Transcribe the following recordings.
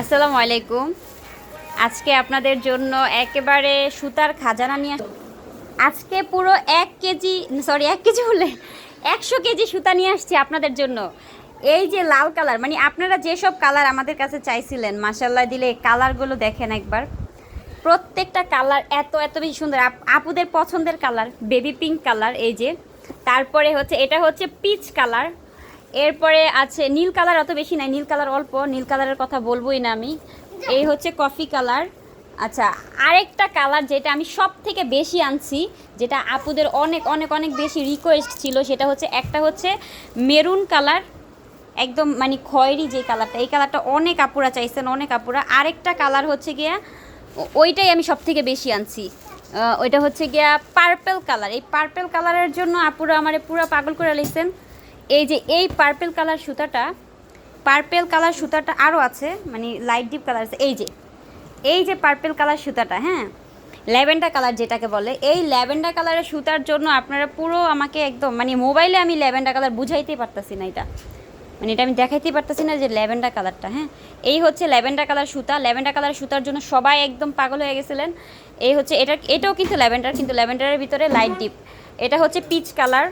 আসসালামু আলাইকুম। আজকে আপনাদের জন্য একেবারে সুতার খাজানা নিয়ে আজকে পুরো 1 কেজি, সরি 1 কেজি বলে 100 কেজি সুতা নিয়ে আসছি আপনাদের জন্য। এই যে লাল কালার, মানে আপনারা যেসব কালার আমাদের কাছে চাইছিলেন, মাশাল্লাহ দিলে কালারগুলো দেখেন একবার। প্রত্যেকটা কালার এত এত বেশি সুন্দর, আপুদের পছন্দের কালার বেবি পিঙ্ক কালার। এই যে তারপরে হচ্ছে এটা হচ্ছে পিচ কালার, এরপরে আছে নীল কালার, অত বেশি নাই, নীল কালার অল্প, নীল কালারের কথা বলবোই না আমি। এই হচ্ছে কফি কালার। আচ্ছা, আরেকটা কালার যেটা আমি সব থেকে বেশি আনছি, যেটা আপুদের অনেক অনেক অনেক বেশি রিকোয়েস্ট ছিল, সেটা হচ্ছে একটা হচ্ছে মেরুন কালার, একদম মানে খয়েরি যে কালারটা, এই কালারটা অনেক আপুরা চাইছেন, অনেক আপুরা। আরেকটা কালার হচ্ছে গিয়া ওইটাই আমি সব থেকে বেশি আনছি, ওইটা হচ্ছে গিয়া পার্পেল কালার। এই পার্পেল কালারের জন্য আপুরা আমারে পুরো পাগল করে লিখছেন। এই যে এই পার্পেল কালার সুতাটা, পার্পেল কালার সুতাটা আরও আছে, মানে লাইট ডিপ কালার আছে। এই যে পার্পেল কালার সুতাটা, হ্যাঁ, ল্যাভেন্ডার কালার যেটাকে বলে, এই ল্যাভেন্ডার কালারের সুতার জন্য আপনারা পুরো আমাকে একদম, মানে মোবাইলে আমি ল্যাভেন্ডার কালার বুঝাইতেই পারতাছি না, এটা মানে এটা আমি দেখাইতেই পারতাছি না যে ল্যাভেন্ডার কালারটা। হ্যাঁ, এই হচ্ছে ল্যাভেন্ডার কালার সুতা। ল্যাভেন্ডার কালার সুতার জন্য সবাই একদম পাগল হয়ে গেছিলেন। এই হচ্ছে এটাও কিন্তু ল্যাভেন্ডার, কিন্তু ল্যাভেন্ডারের ভিতরে লাইট ডিপ। এটা হচ্ছে পিচ কালার,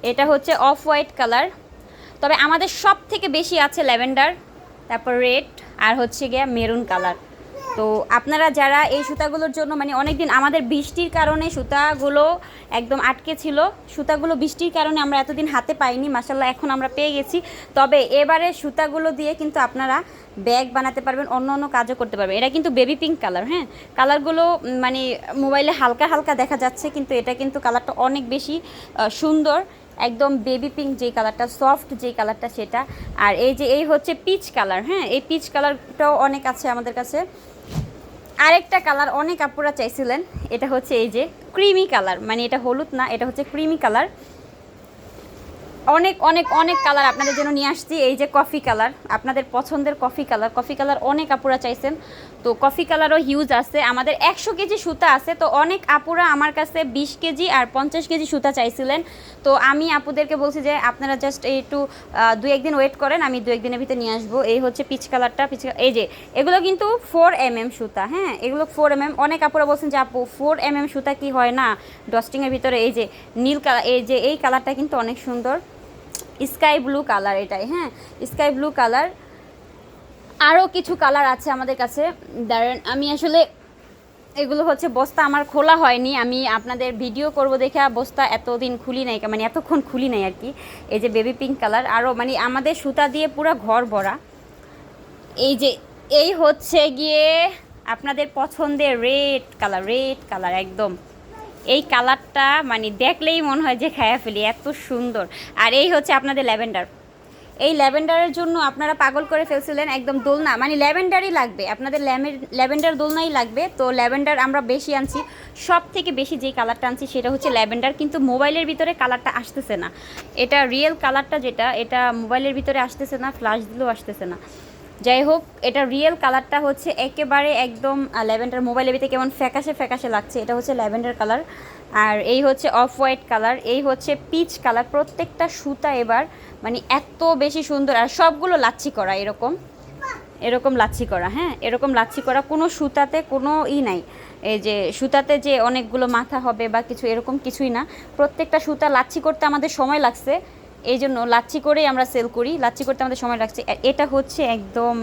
এটা হচ্ছে অফ হোয়াইট কালার। তবে আমাদের সব থেকে বেশি আছে ল্যাভেন্ডার, তারপর রেড, আর হচ্ছে গিয়া মেরুন কালার। তো আপনারা যারা এই সুতাগুলোর জন্য, মানে অনেক দিন আমাদের বৃষ্টির কারণে সুতাগুলো একদম আটকে ছিল, সুতাগুলো বৃষ্টির কারণে আমরা এতদিন হাতে পাইনি, মাশাল্লাহ এখন আমরা পেয়ে গেছি। তবে এবারে সুতাগুলো দিয়ে কিন্তু আপনারা ব্যাগ বানাতে পারবেন, অন্য অন্য কাজও করতে পারবেন। এটা কিন্তু বেবি পিঙ্ক কালার, হ্যাঁ, কালারগুলো মানে মোবাইলে হালকা হালকা দেখা যাচ্ছে, কিন্তু এটা কিন্তু কালারটা অনেক বেশি সুন্দর, একদম বেবি পিঙ্ক যেই কালারটা, সফট যেই কালারটা সেটা। আর এই হচ্ছে পিচ কালার, হ্যাঁ, এই পিচ কালারটাও অনেক আছে আমাদের কাছে। আরেকটা কালার অনেক আপুরা চাইছিলেন, এটা হচ্ছে এই যে ক্রিমি কালার, মানে এটা হলুদ না, এটা হচ্ছে ক্রিমি কালার। অনেক অনেক অনেক কালার আপনাদের জন্য নিয়ে আসছি। এই যে কফি কালার, আপনাদের পছন্দের কফি কালার, কফি কালার অনেক আপুরা চাইছেন, তো কফি কালারও হিউজ আছে। আমাদের 100 কেজি সুতা আছে, তো অনেক আপুরা আমার কাছে 20 কেজি আর 50 কেজি সুতা চাইছিলেন। তো আমি আপুদেরকে বলছি যে আপনারা জাস্ট একটু 2-1 দিন ওয়েট করেন, আমি 2-1 দিনের ভিতরে নিয়ে আসবো। এই হচ্ছে পিচ কালারটা, এই যে এগুলো কিন্তু 4mm সুতা, হ্যাঁ, এগুলো 4mm। অনেক আপুরা বলছেন যে আপু 4mm সুতা কি হয় না ডস্টিংয়ের ভিতরে। এই যে নীল কালার, এই কালারটা কিন্তু অনেক সুন্দর, স্কাই ব্লু কালার এটাই, হ্যাঁ, স্কাই ব্লু কালার। আরও কিছু কালার আছে আমাদের কাছে, দাঁড়ান আমি আসলে এগুলো হচ্ছে বস্তা আমার খোলা হয়নি, আমি আপনাদের ভিডিও করব দেখে বস্তা এতদিন খুলি নাই, মানে এতক্ষণ খুলি নাই আর কি। এই যে বেবি পিঙ্ক কালার, আরও মানে আমাদের সুতা দিয়ে পুরো ঘর ভরা। এই হচ্ছে গিয়ে আপনাদের পছন্দের রেড কালার একদম, এই কালারটা মানে দেখলেই মনে হয় যে খায়া ফেলি, এত সুন্দর। আর এই হচ্ছে আপনাদের ল্যাভেন্ডার, এই ল্যাভেন্ডারের জন্য আপনারা পাগল করে ফেলছিলেন, একদম দোলনা, মানে ল্যাভেন্ডারই লাগবে আপনাদের, ল্যাভেন্ডার দোলনাই লাগবে। তো ল্যাভেন্ডার আমরা বেশি আনছি, সব থেকে বেশি যেই কালারটা আনছি সেটা হচ্ছে ল্যাভেন্ডার, কিন্তু মোবাইলের ভিতরে কালারটা আসতেছে না, এটা রিয়েল কালারটা যেটা, এটা মোবাইলের ভিতরে আসতেছে না, ফ্ল্যাশ দিলেও আসতেছে না। যাই হোক, এটা রিয়েল কালারটা হচ্ছে একেবারে একদম ল্যাভেন্ডার, মোবাইলের ভিতরে কেমন ফ্যাকাশে ফ্যাকাশে লাগছে, এটা হচ্ছে ল্যাভেন্ডার কালার। আর এই হচ্ছে অফ হোয়াইট কালার, এই হচ্ছে পিচ কালার। প্রত্যেকটা সুতা এবার মানে এত বেশি সুন্দর, আর সবগুলো লাচ্ছি করা, এরকম লাচ্ছি করা, হ্যাঁ, এরকম লাচ্ছি করা, কোনো সুতাতে কোনো নাই, এই যে সুতাতে যে অনেকগুলো মাথা হবে বা কিছু, এরকম কিছুই না। প্রত্যেকটা সুতা লাচ্ছি করতে আমাদের সময় লাগছে, এই জন্য লাচ্ছি করেই আমরা সেল করি, লাচ্ছি করতে আমাদের সময় লাগছে। এটা হচ্ছে একদম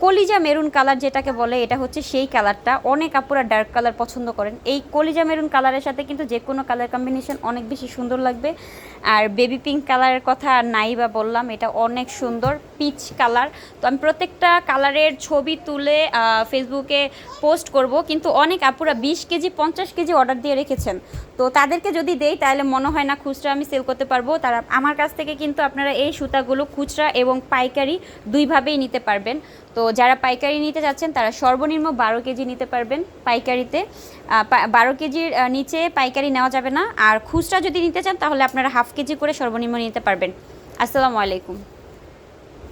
কলিজা মেরুন কালার যেটাকে বলে, এটা হচ্ছে সেই কালারটা। অনেক আপুরা ডার্ক কালার পছন্দ করেন, এই কলিজা মেরুন কালারের সাথে কিন্তু যে কোনো কালার কম্বিনেশন অনেক বেশি সুন্দর লাগবে। আর বেবি পিঙ্ক কালারের কথা নাই বা বললাম, এটা অনেক সুন্দর পিচ কালার। তো আমি প্রত্যেকটা কালারের ছবি তুলে ফেসবুকে পোস্ট করব, কিন্তু অনেক আপুরা 20 কেজি 50 কেজি অর্ডার দিয়ে রেখেছেন, তো তাদেরকে যদি দেই তাহলে মনে হয় না খুচরা আমি সেল করতে পারবো। তারা আমার কাছ থেকে কিন্তু আপনারা এই সুতাগুলো খুচরা এবং পাইকারি দুইভাবেই নিতে পারবেন। তো যারা পাইকারি নিতে যাচ্ছেন তারা সর্বনিম্ন 12 কেজি নিতে পারবেন পাইকারিতে, 12 কেজির নিচে পাইকারি নেওয়া যাবে না। আর খুচরা যদি নিতে চান তাহলে আপনারা 1/2 কেজি করে সর্বনিম্ন নিতে পারবেন। আসসালামু আলাইকুম।